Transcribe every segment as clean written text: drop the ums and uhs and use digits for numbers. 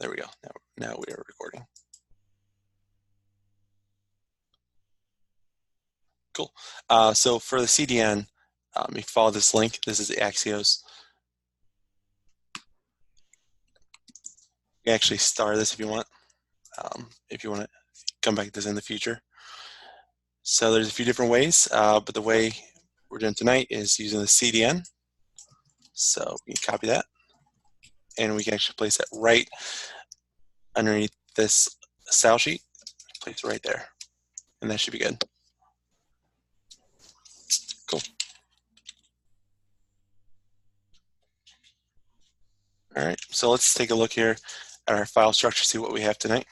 there we go. Now we are recording. Cool. So for the CDN, if you follow this link, this is the Axios. You can actually star this if you want to come back to this in the future. So there's a few different ways, but the way we're doing tonight is using the CDN. So we can copy that, and we can actually place it right underneath this style sheet. Place it right there, and that should be good. Cool. All right, so let's take a look here at our file structure, see what we have tonight.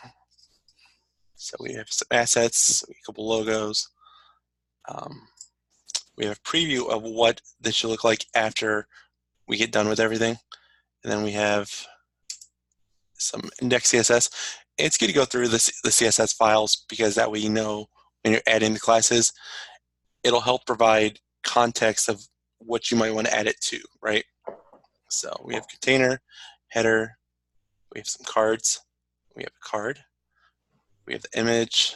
So we have some assets, a couple logos. We have a preview of what this should look like after we get done with everything. And then we have some index CSS. It's good to go through the CSS files because that way you know when you're adding the classes, it'll help provide context of what you might want to add it to, right? So we have container, header, we have some cards, we have a card, we have the image,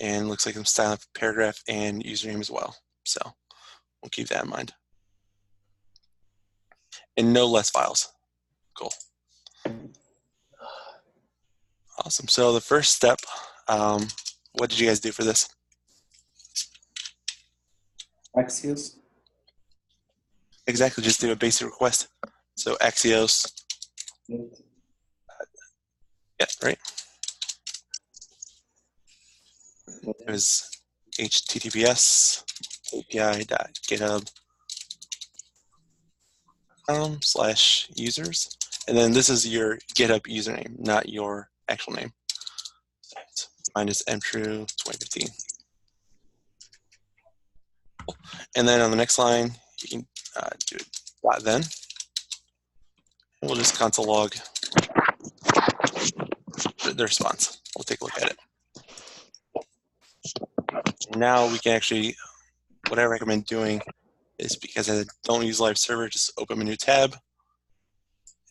and looks like some style of paragraph and username as well. So we'll keep that in mind. And no less files. Cool. Awesome. So the first step, what did you guys do for this? Axios. Exactly, just do a basic request. So Axios. Yeah, right. It was https api.github.com/users. And then this is your GitHub username, not your actual name. Mine is mtrue2015. Cool. And then on the next line, you can do it .then. We'll just console log the response. We'll take a look at it. Now we can actually, what I recommend doing is, because I don't use live server, just open a new tab,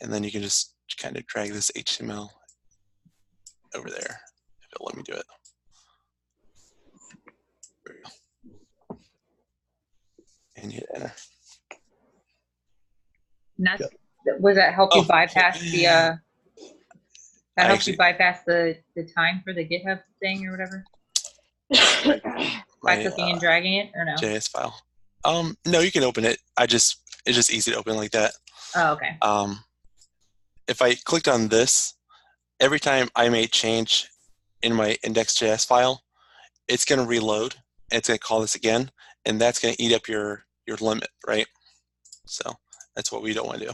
and then you can just kind of drag this HTML over there if it'll let me do it. There we go. And hit enter. Was that help you bypass the you bypass the time for the GitHub thing or whatever? By clicking and dragging it, or no? JS file. No, you can open it. It's just easy to open like that. Oh, okay. If I clicked on this, every time I made change in my index.js file, it's going to reload. And it's going to call this again, and that's going to eat up your limit, right? So that's what we don't want to do.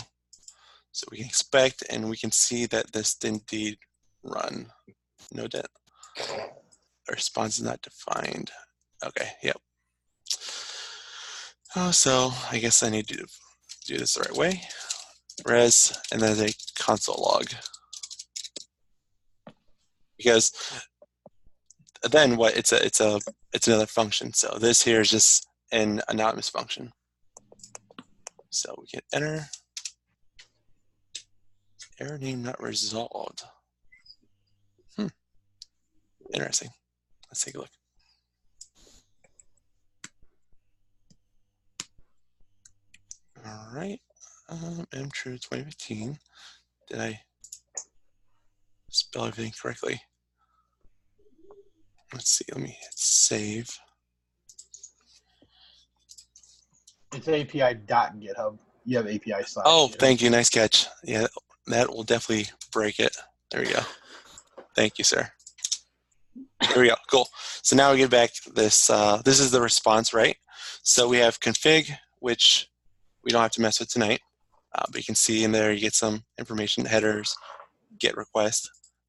So we can expect, and we can see that this did indeed run. No debt. Response is not defined. Okay, yep. So I guess I need to do this the right way. Res, and then a console log. Because then what? It's another function. So this here is just an anonymous function. So we can enter. Error name not resolved. Interesting. Let's take a look. All right. mtrue 2015. Did I spell everything correctly? Let's see. Let me hit save. It's api.github. You have API slash. Oh, thank you. Nice catch. Yeah, that will definitely break it. There we go. Thank you, sir. There we go. Cool. So now we get back this. This is the response, right? So we have config, which we don't have to mess with tonight. But you can see in there, you get some information, headers, get request.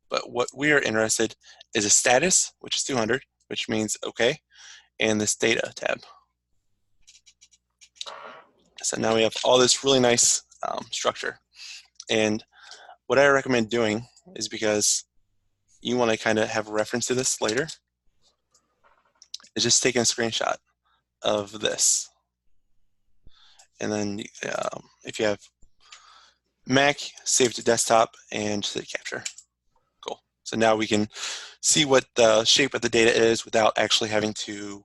But what we are interested is a status, which is 200, which means okay, and this data tab. So now we have all this really nice structure. And what I recommend doing is, because you want to kind of have a reference to this later, is just taking a screenshot of this. And then if you have Mac, save to desktop, and hit capture. Cool. So now we can see what the shape of the data is without actually having to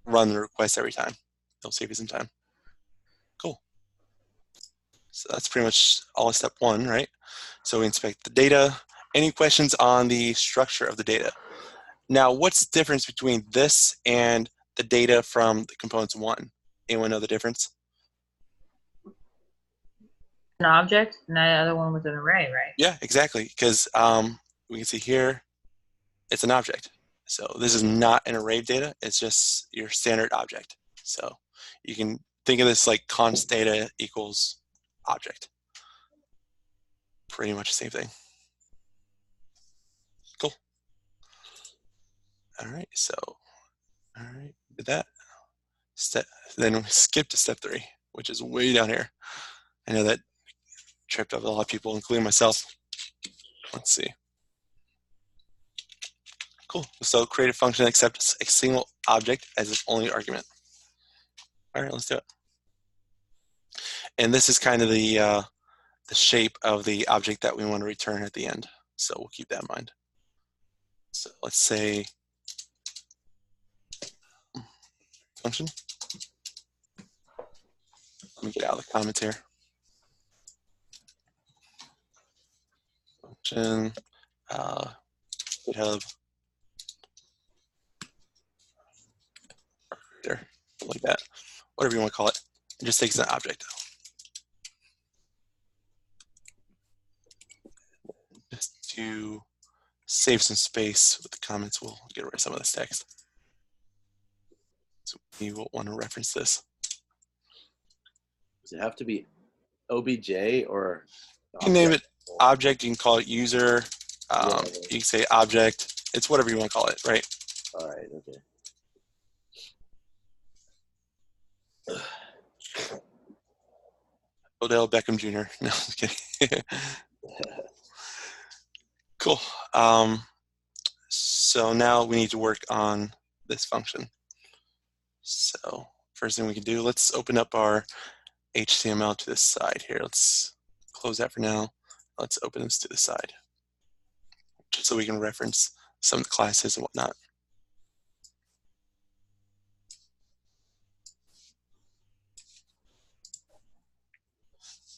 run the request every time. It'll save you some time. Cool. So that's pretty much all of step one, right? So we inspect the data. Any questions on the structure of the data? Now, what's the difference between this and the data from the components one? Anyone know the difference? An object, and the other one was an array, right? Yeah, exactly. Because we can see here, it's an object. So this is not an array of data. It's just your standard object. So you can think of this like const data equals object. Pretty much the same thing. Cool. All right. So, all right, did that. Then we skip to step 3, which is way down here. I know that tripped up a lot of people, including myself. Let's see. Cool. So create a function that accepts a single object as its only argument. All right, let's do it. And this is kind of the shape of the object that we want to return at the end. So we'll keep that in mind. So let's say function. Let me get out of the comments here. Function, GitHub, there, like that, whatever you want to call it. It just takes an object. Just to save some space with the comments, we'll get rid of some of this text. So we will want to reference this. Does it have to be OBJ or? You can name it object, you can call it user, Yeah. you can say object, it's whatever you want to call it, right? All right, okay. Odell Beckham Jr. No, I'm kidding. Cool. So now we need to work on this function. So first thing we can do, let's open up our HTML to this side here. Let's close that for now. Let's open this to the side, just so we can reference some of the classes and whatnot.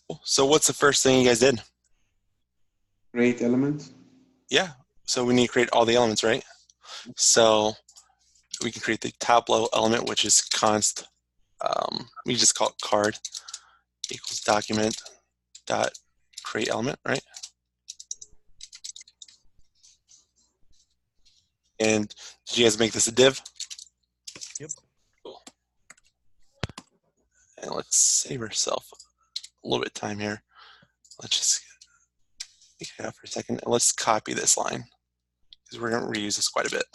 Cool. So what's the first thing you guys did? Create elements. Yeah, so we need to create all the elements, right? So we can create the top level element, which is const, we just call it card equals document dot create element, right? And did you guys make this a div? Yep. Cool. And let's save ourselves a little bit of time here. Let's just take it out for a second. And let's copy this line because we're going to reuse this quite a bit.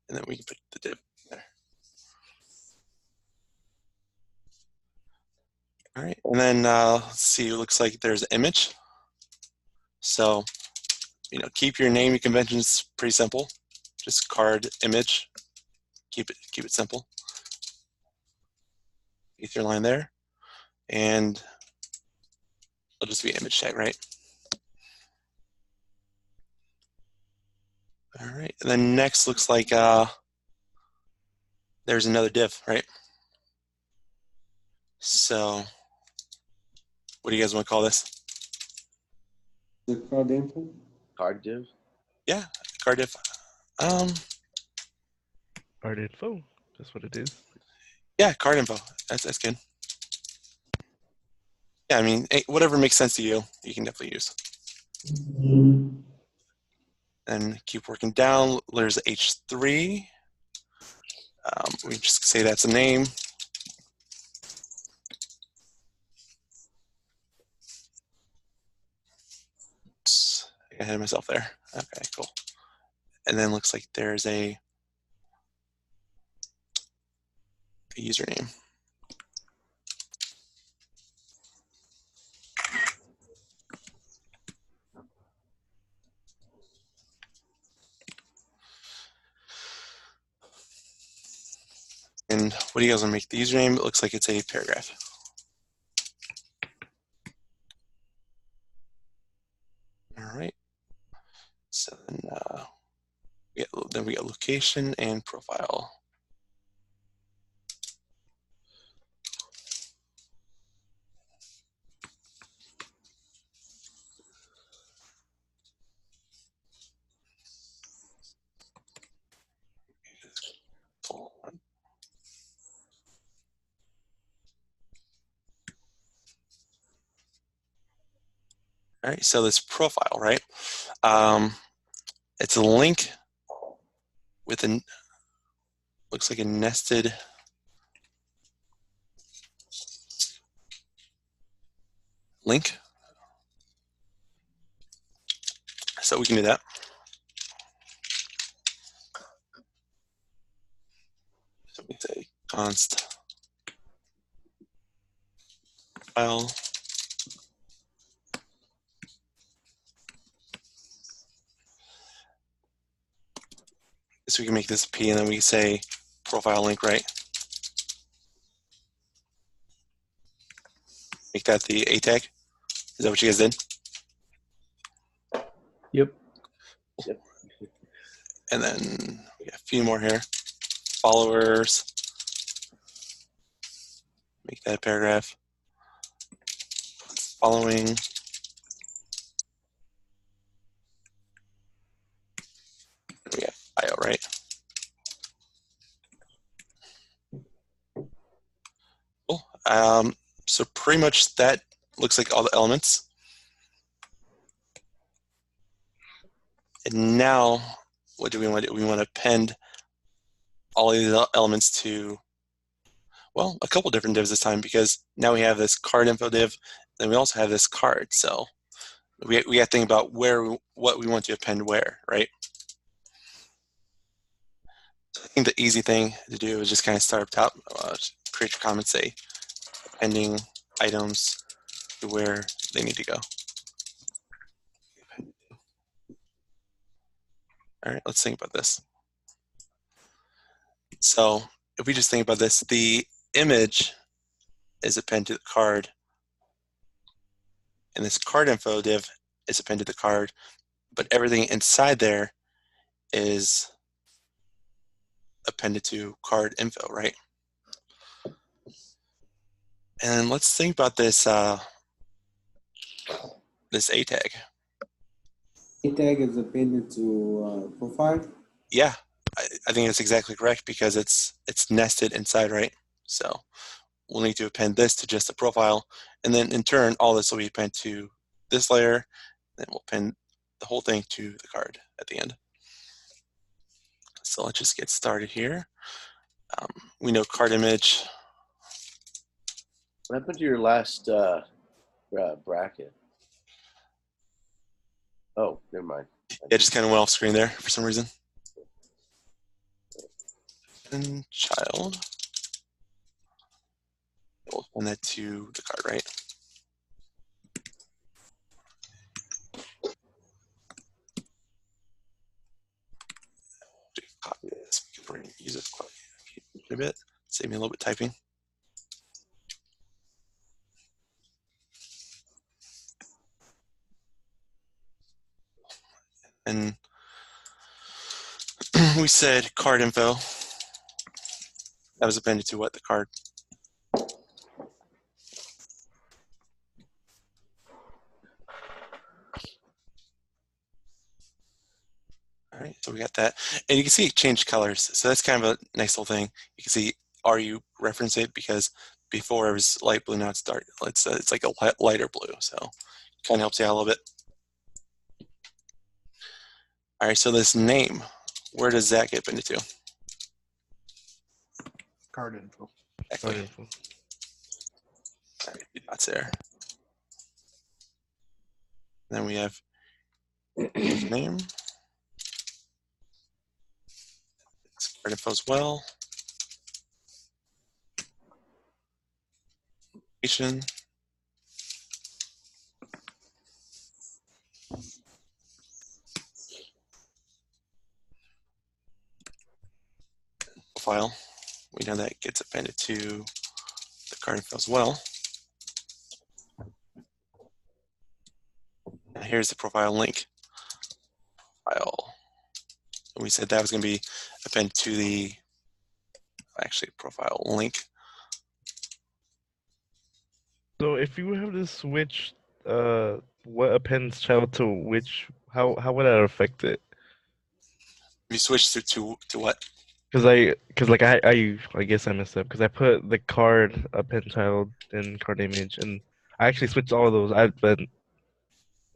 And then we can put the div there. All right, and then let's see, it looks like there's an image. So, keep your naming conventions pretty simple. Just card image, keep it simple. Get your line there, and it'll just be image tag, right? All right, and then next looks like there's another div, right? So, what do you guys want to call this? The card info. Card div? Yeah, card div. Card info. That's what it is. Yeah, card info. That's good. Yeah, I mean, whatever makes sense to you, you can definitely use. And keep working down. There's H3. We just say that's a name. Oops, I got ahead of myself there. Okay, cool. And then looks like there's a username. And what do you guys want to make the username? It looks like it's a paragraph. All right. So then we get location and profile. All right, so this profile, right? It's a link with looks like a nested link. So we can do that. So we say const file. So we can make this a P, and then we say profile link, right? Make that the A tag. Is that what you guys did? Yep. And then we got a few more here. Followers. Make that a paragraph. Following. We got IO, right? Cool. So pretty much that looks like all the elements. And now, what do we want to do? We want to append all of these elements to, well, a couple different divs this time, because now we have this card info div, and we also have this card. So we got to think about what we want to append where, right? So I think the easy thing to do is just kind of start up top, create your comment, say appending items to where they need to go. All right, let's think about this. So if we just think about this, the image is appended to the card, and this card info div is appended to the card, but everything inside there is appended to card info, right? And let's think about this this A tag. A tag is appended to profile. Yeah, I think that's exactly correct, because it's nested inside, right? So we'll need to append this to just the profile, and then in turn, all this will be appended to this layer, then we'll append the whole thing to the card at the end. So let's just get started here. We know card image. What happened to your last bracket? Oh, never mind. It just kind of went off screen there for some reason. And child. We'll append that to the card, right? Copy this. We can use this a bit. Save me a little bit typing. And we said card info. That was appended to what? The card. All right, so we got that. And you can see it changed colors. So that's kind of a nice little thing. You can see RU reference it, because before it was light blue, now it's dark. It's like a lighter blue. So kind of helps you out a little bit. All right, so this name, where does that get appended to? Card info. Exactly. Card info. All right, that's there. Then we have name. Card info as well. Location. Profile. We know that gets appended to the card info as well. Here's the profile link file. And we said that was going to be appended to the actually profile link. So if you have to switch what appends child to which, how would that affect it? You switch to what? Because I guess I messed up because I put the card append child and card image, and I actually switched all of those. But I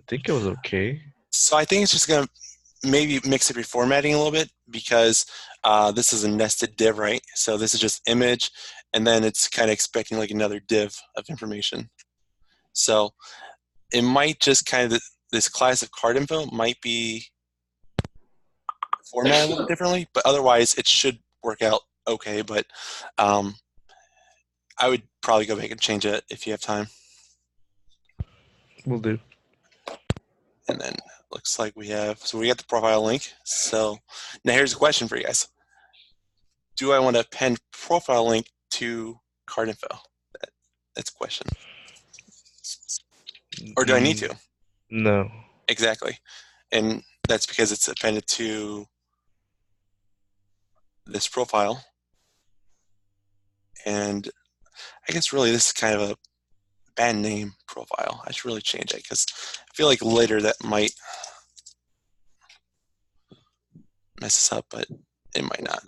think it was okay. So I think it's just going to maybe mix up your formatting a little bit, because this is a nested div, right? So this is just image, and then it's kind of expecting like another div of information. So it might just kind of, this class of card info might be formatted a little differently, but otherwise it should work out okay. But I would probably go back and change it if you have time. Will do. And then looks like we have, so we got the profile link. So now here's a question for you guys. Do I want to append profile link to card info? That's a question. Or do I need to? No. Exactly. And that's because it's appended to this profile. And I guess really this is kind of a bad name, profile. I should really change it because I feel like later that might mess us up, but it might not.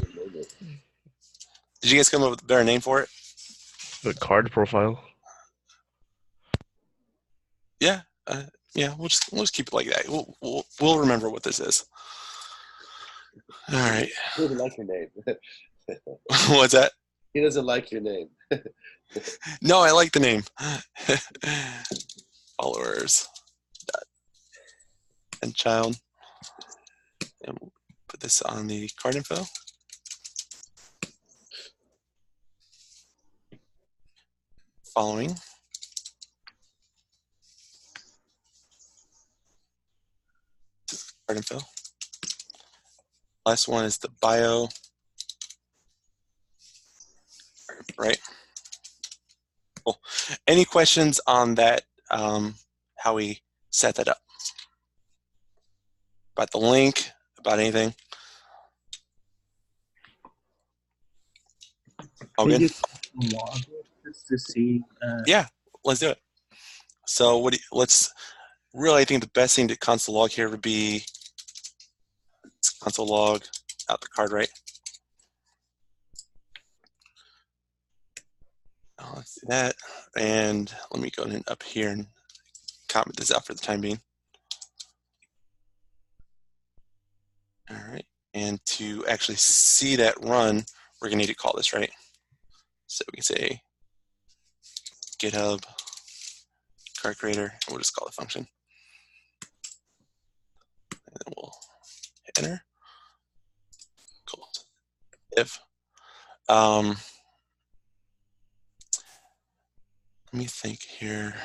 Did you guys come up with a better name for it? The card profile. Yeah. Yeah, we'll just keep it like that. We'll remember what this is. All right. He doesn't like your name. What's that? He doesn't like your name. No, I like the name. Followers. And child. And we'll put this on the card info. Following. Card info. Last one is the bio. Right? Cool. Any questions on that, how we set that up? About the link, about anything? All good? Log it just to see. Yeah, let's do it. So let's really, I think the best thing to console log here would be console log out the card, right? Let's do that. And let me go ahead up here and comment this out for the time being. All right. And to actually see that run, we're going to need to call this, right? So we can say GitHub card creator, and we'll just call the function. And then we'll hit enter. Cool. If let me think here.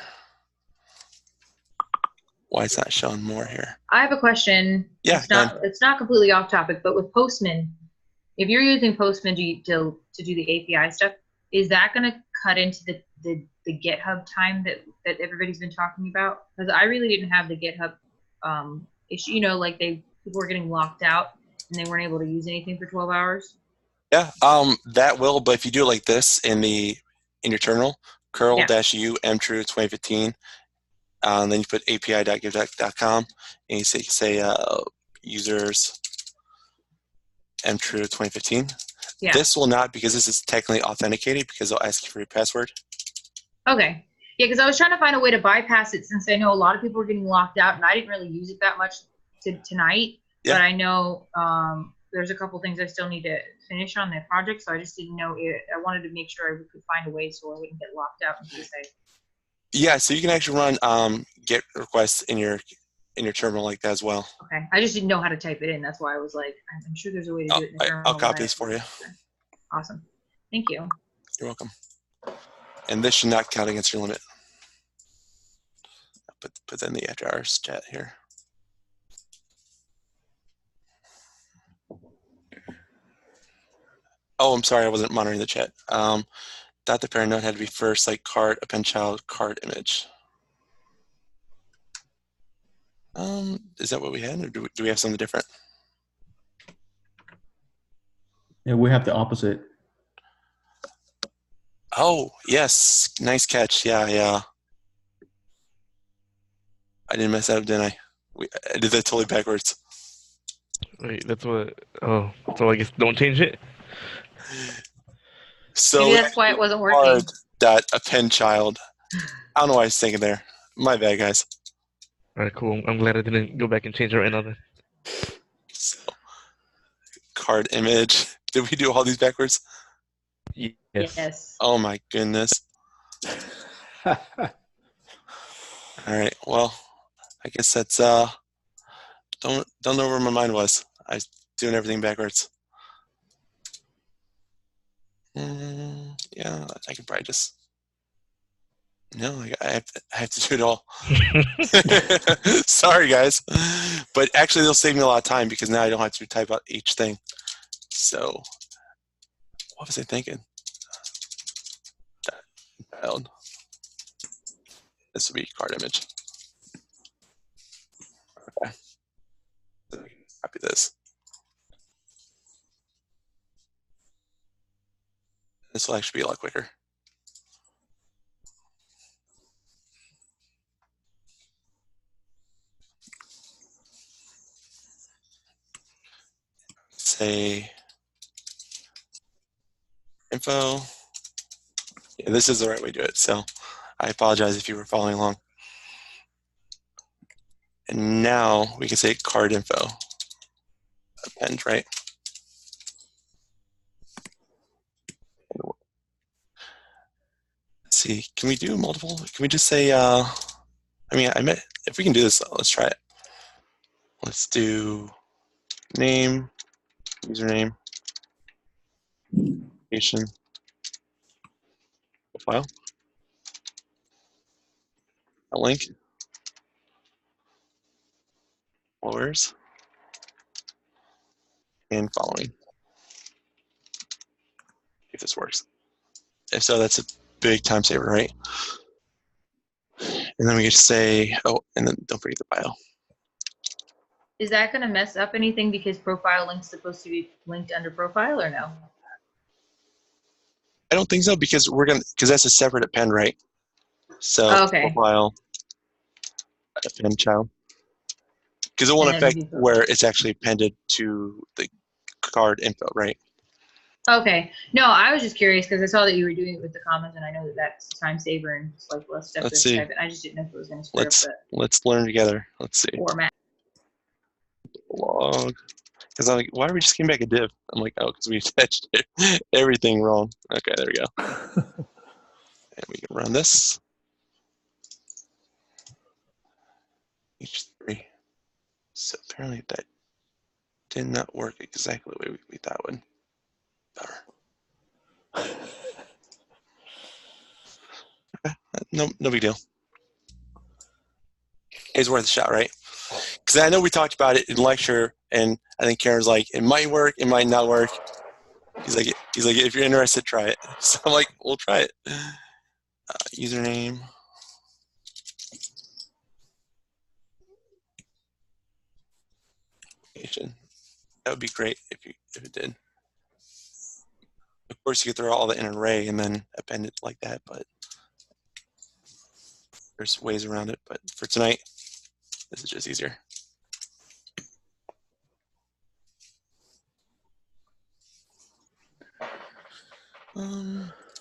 Why it's not showing more here? I have a question. Yeah, It's not completely off topic, but with Postman, if you're using Postman to do the API stuff, is that going to cut into the GitHub time that everybody's been talking about? Because I really didn't have the GitHub issue. You know, like people were getting locked out and they weren't able to use anything for 12 hours. Yeah, that will. But if you do it like this in your terminal, curl-u mtrue 2015. And then you put api.givedeck.com and you say users mtrue 2015. Yeah. This will not, because this is technically authenticated, because they'll ask you for your password. Okay. Yeah, because I was trying to find a way to bypass it, since I know a lot of people were getting locked out, and I didn't really use it that much tonight. Yeah. But I know there's a couple things I still need to finish on that project, so I just didn't know it. I wanted to make sure I could find a way so I wouldn't get locked out in case I. Yeah, so you can actually run GET requests in your terminal like that as well. Okay, I just didn't know how to type it in. That's why I was like, I'm sure there's a way to do it in the terminal. I'll copy this for you. Awesome. Thank you. You're welcome. And this should not count against your limit. I'll put that in the after hours chat here. Oh, I'm sorry, I wasn't monitoring the chat. The parent node had to be first, like card, append child, card image. Is that what we had, or do we have something different? Yeah, we have the opposite. Oh, yes. Nice catch. Yeah. I didn't mess that up, didn't I? I did that totally backwards. Wait, that's what. Oh, so I guess don't change it. So Maybe that's why it wasn't working. hard that append child. I don't know why I was thinking there. My bad, guys. All right, cool. I'm glad I didn't go back and change it right now. Then. So, card image. Did we do all these backwards? Yes. Yes. Oh my goodness. All right. Well, I guess that's don't know where my mind was. I was doing everything backwards. Yeah, I can probably just. No, I have to do it all. Sorry, guys. But actually, they'll save me a lot of time because now I don't have to type out each thing. So, what was I thinking? Child. This would be card image. Okay. Copy this. This will actually be a lot quicker. Say info. Yeah, this is the right way to do it. So I apologize if you were following along. And now we can say card info. Append, right? Let's see, can we do multiple? Can we just say, if we can do this, let's try it. Let's do name, username, location, profile, a link, followers, and following. If this works. If so, that's a big time saver, right? And then we can say, oh, and then don't forget the bio. Is that going to mess up anything because profile link's supposed to be linked under profile or no? I don't think so because that's a separate append, right? So Okay. profile, append child. Because it won't And then affect maybe where it's actually appended to the card info, right? Okay. No, I was just curious because I saw that you were doing it with the comments, and I know that that's a time saver and it's like less step Let's to see. type it. I just didn't know if it was going to screw up Let's learn together. Let's see. the format. Log. Because I'm like, why are we just getting back a div? I'm like, oh, because we attached everything wrong. Okay, there we go. And we can run this. H3. So apparently that did not work exactly the way we thought it would. Bummer. Okay, no big deal. It's worth a shot, right? Because I know we talked about it in lecture, and I think Karen's like, it might work, it might not work. He's like, if you're interested, try it. So I'm like, we'll try it. Username. Location. That would be great if it did. Of course, you could throw all that in an array and then append it like that, but there's ways around it. But for tonight, this is just easier.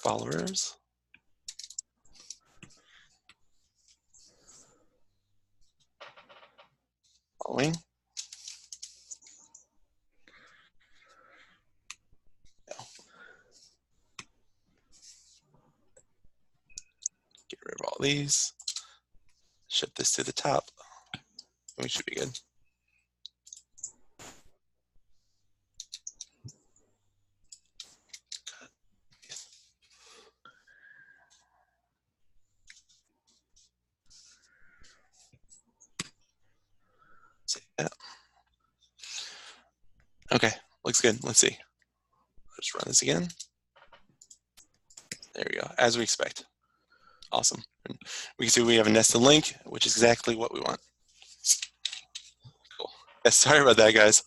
Followers. Following. Get rid of all these. Ship this to the top. We should be good. Save that. Okay, looks good. Let's see. Let's run this again. There we go, as we expect. Awesome. And we can see we have a nested link, which is exactly what we want. Yeah, sorry about that, guys.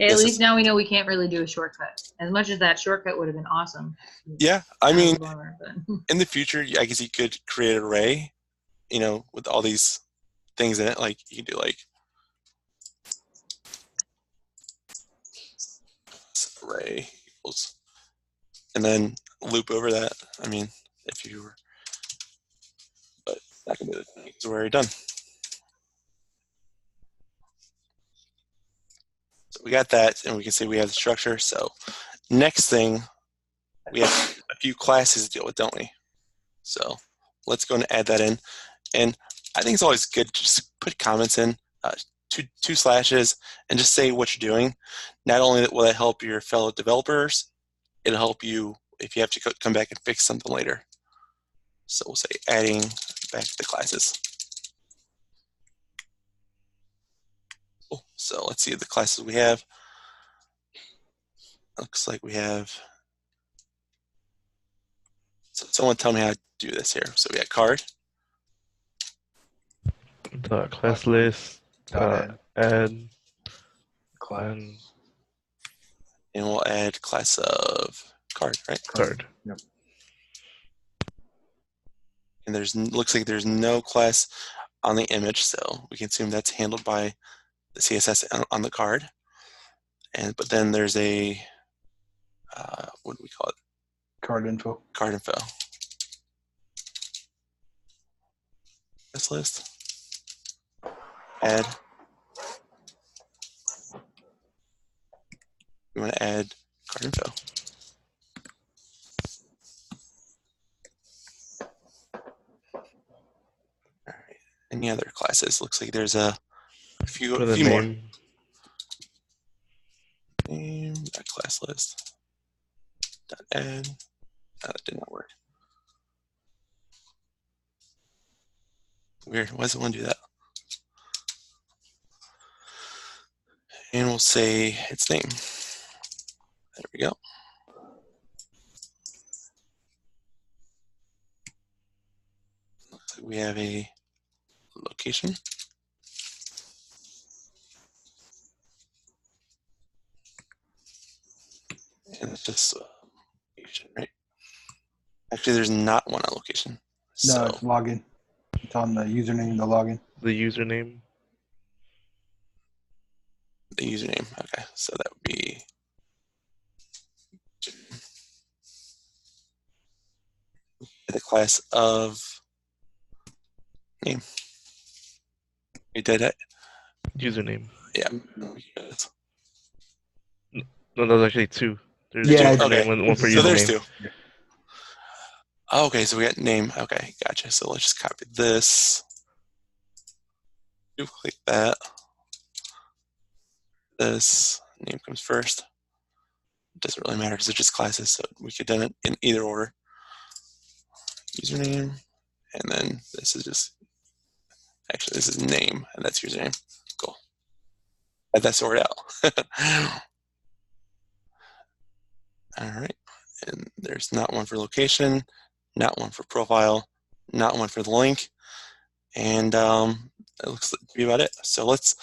At This least is- now we know we can't really do a shortcut. As much as that shortcut would have been awesome. Yeah, I Kind of a mean, bummer, but in the future, I guess you could create an array, you know, with all these things in it. Like you could do like array equals, and then loop over that. I mean, if you were, but not gonna do it because we're already done. So we got that, and we can see we have the structure. So next thing, we have a few classes to deal with, don't we? So let's go and add that in. And I think it's always good to just put comments in, two slashes, and just say what you're doing. Not only will that help your fellow developers, it'll help you if you have to come back and fix something later. So we'll say adding back the classes. Cool. So let's see the classes we have. Looks like we have, so someone tell me how to do this here. So we got card, Dot class list. Add. Class. and we'll add class of card, right? Card. Yep. And looks like there's no class on the image, so we can assume that's handled by the CSS on the card. But then there's a what do we call it? Card info. Card info. This list. Add. We want to add card info. All right. Any other classes? Looks like there's a few, For the few more. name. Name, that class list. Dot add. That did not work. Weird. Why does it want to do that? And we'll say its name. There we go. Looks like we have a location. And it's just location, right? Actually, there's not one on location. No, So it's login. It's on the username, the login. The username. the username. Okay, so that would be the class of name. We did it. Username. Yeah. No, there's actually two. There's Yeah, two for okay. name, one for So username. there's two. Okay, so we got name. Okay, gotcha. So let's just copy this. Duplicate that. This name comes first. It doesn't really matter because it's just classes, so we could have done it in either order. Username, and then this is just, actually this is name, and that's username. Cool. Got that sorted out. All right, and there's not one for location, not one for profile, not one for the link, and it looks to be about it. So let's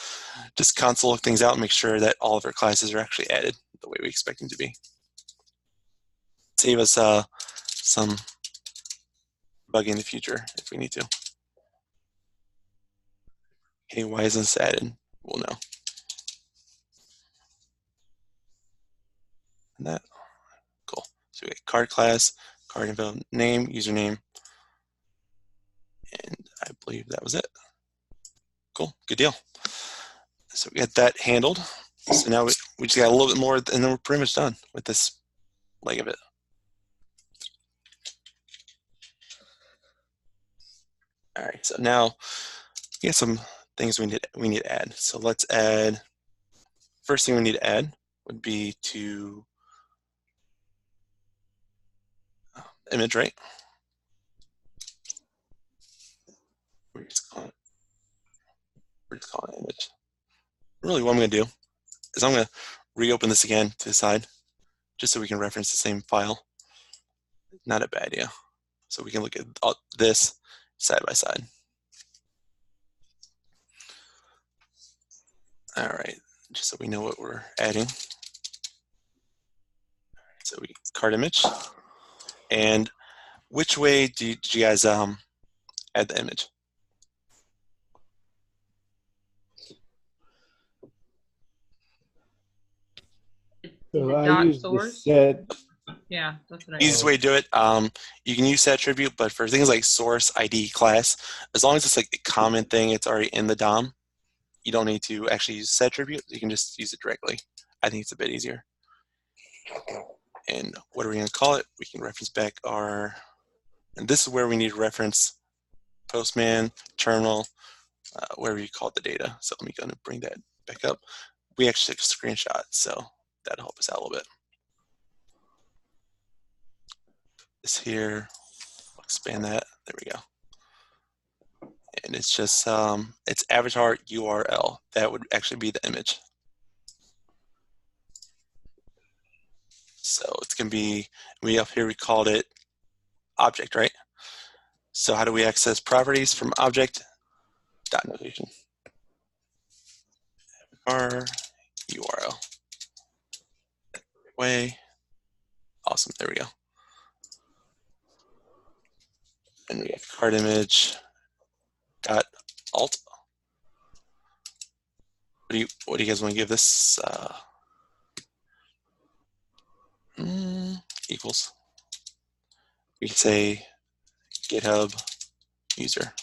just console look things out and make sure that all of our classes are actually added the way we expect them to be. Save us some bugging in the future if we need to. Okay, why isn't this added? We'll know. And that, cool. So we got card class, card info, name, username, and I believe that was it. Cool, good deal. So we got that handled. So now we just got a little bit more, and then we're pretty much done with this leg of it. All right, so now we got some things we need to add. So let's add. First thing we need to add would be to image, right? We're just calling it image. Really, what I'm going to do is I'm going to reopen this again to the side, just so we can reference the same file. Not a bad idea. So we can look at this side by side. All right, just so we know what we're adding. So we card image, and which way did you guys add the image? Is it So I dot use the source? set. Yeah, that's what I Easiest use. way to do it, you can use set attribute, but for things like source, ID, class, as long as it's like a common thing, it's already in the DOM, you don't need to actually use set attribute. You can just use it directly. I think it's a bit easier. And what are we going to call it? We can reference back our, and this is where we need to reference Postman, terminal, wherever you call it the data. So let me go and bring that back up. We actually took a screenshot, so that'll help us out a little bit. This here, expand that, there we go. And it's just, it's avatar URL. That would actually be the image. So it's going to be, up here we called it object, right? So how do we access properties from object? Dot notation. Our URL. Way. Awesome, there we go. And we have card image dot alt. What do you guys want to give this? Equals. We can say GitHub user.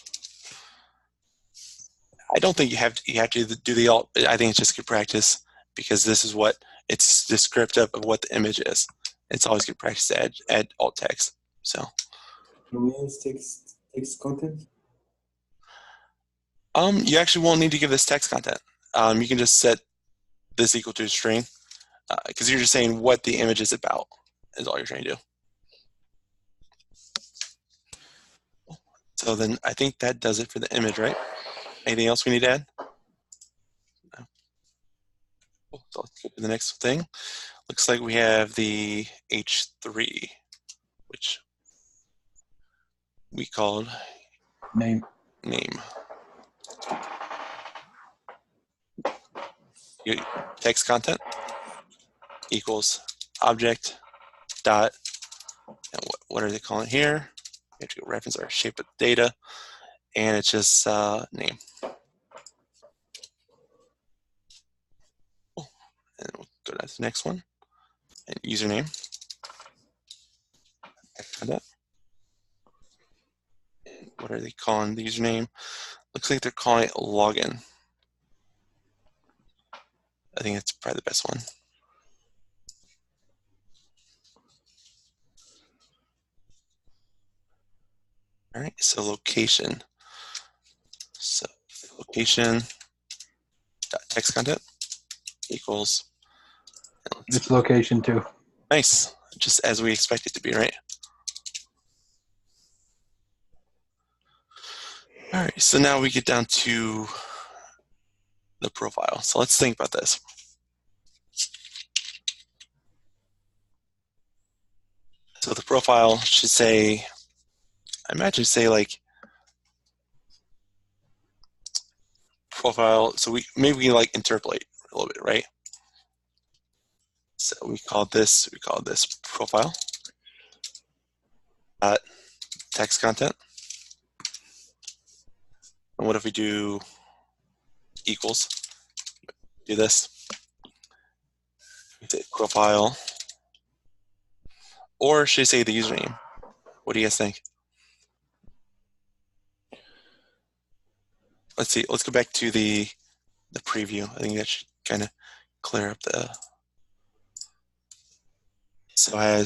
I don't think you have to do the alt. I think it's just good practice because this is what it's descriptive of what the image is. It's always good practice to add alt text. So. Can we use text content? You actually won't need to give this text content. You can just set this equal to a string because you're just saying what the image is about is all you're trying to do. So then I think that does it for the image, right? Anything else we need to add? No. Cool. So let's go to the next thing. Looks like we have the H3, which we called Name. Text content equals object dot, and what are they calling here? We have to go reference our shape of data, and it's just name. Cool. And we'll go to the next one, and username. And what are they calling the username? Looks like they're calling it login. I think that's probably the best one. All right, so location. So location dot text content equals. It's location too. Nice, just as we expect it to be, right? All right, so now we get down to the profile. So let's think about this. So the profile should say, I imagine say like profile. So we like interpolate a little bit, right? So we call this profile. Text content. And what if we do equals? Do this. We say profile. Or should I say the username? What do you guys think? Let's see. Let's go back to the preview. I think that should kind of clear up the. So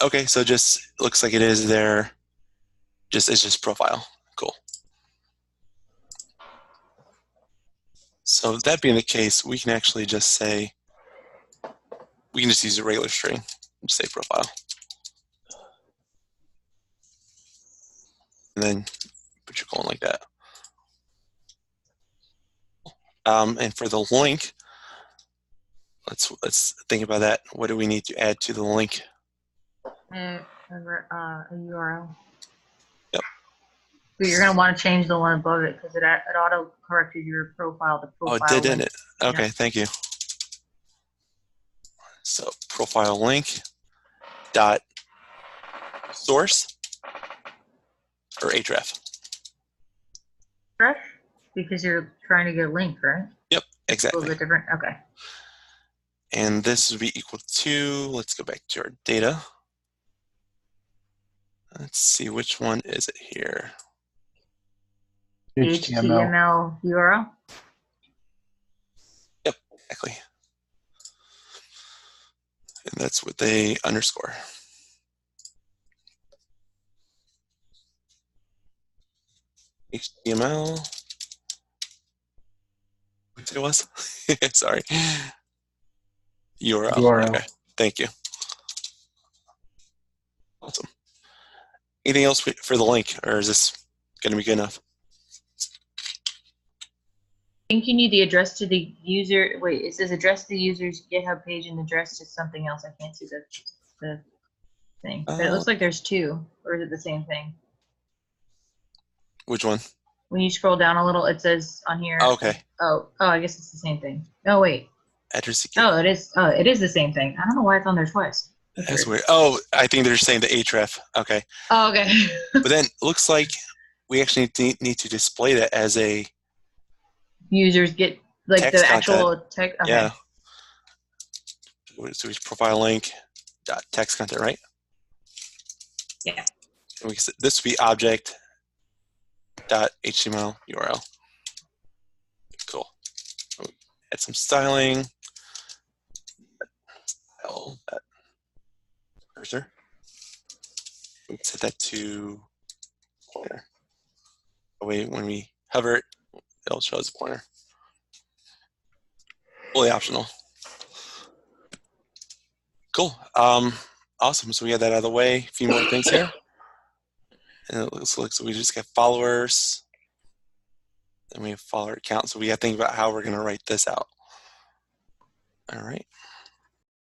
okay, so just looks like it is there. It's just profile. Cool. So that being the case, we can actually just say, we can just use a regular string and just say profile. And then put your colon like that. And for the link, let's think about that. What do we need to add to the link? A URL. Yep. But you're gonna want to change the one above it because it auto corrected your profile to Oh, profile. it did, didn't link. it? Okay, Yeah. thank you. So profile link dot source or href. Fresh? Because you're trying to get a link, right? Yep, A exactly. little bit different. Okay. And this would be equal to, let's go back to our data. Let's see, which one is it here? HTML. HTML URL. Exactly. And that's with a underscore. HTML. Which it was? Sorry. URL. URL. Okay, thank you. Awesome. Anything else for the link, or is this going to be good enough? I think you need the address to the user. Wait, it says address to the user's GitHub page and address to something else. I can't see the thing. But it looks like there's two, or is it the same thing? Which one? When you scroll down a little, it says on here. Oh, okay. Oh, I guess it's the same thing. Oh, wait. Address. Oh, it is. Oh, it is the same thing. I don't know why it's on there twice. That's weird. Oh, I think they're saying the href. Okay. Oh, okay. But then it looks like we actually need to display that as a Users get like Text the actual content. text. Okay. Yeah. So we profile link dot text content, right? Yeah. And this would be object dot HTML URL. Cool. Add some styling. Style that cursor. We can set that to pointer. That way, when we hover it, it'll show us a pointer. Fully optional. Cool. Awesome. So we got that out of the way. A few more things here. And it looks like so we just got followers. And we have follower count. So we got to think about how we're going to write this out. All right.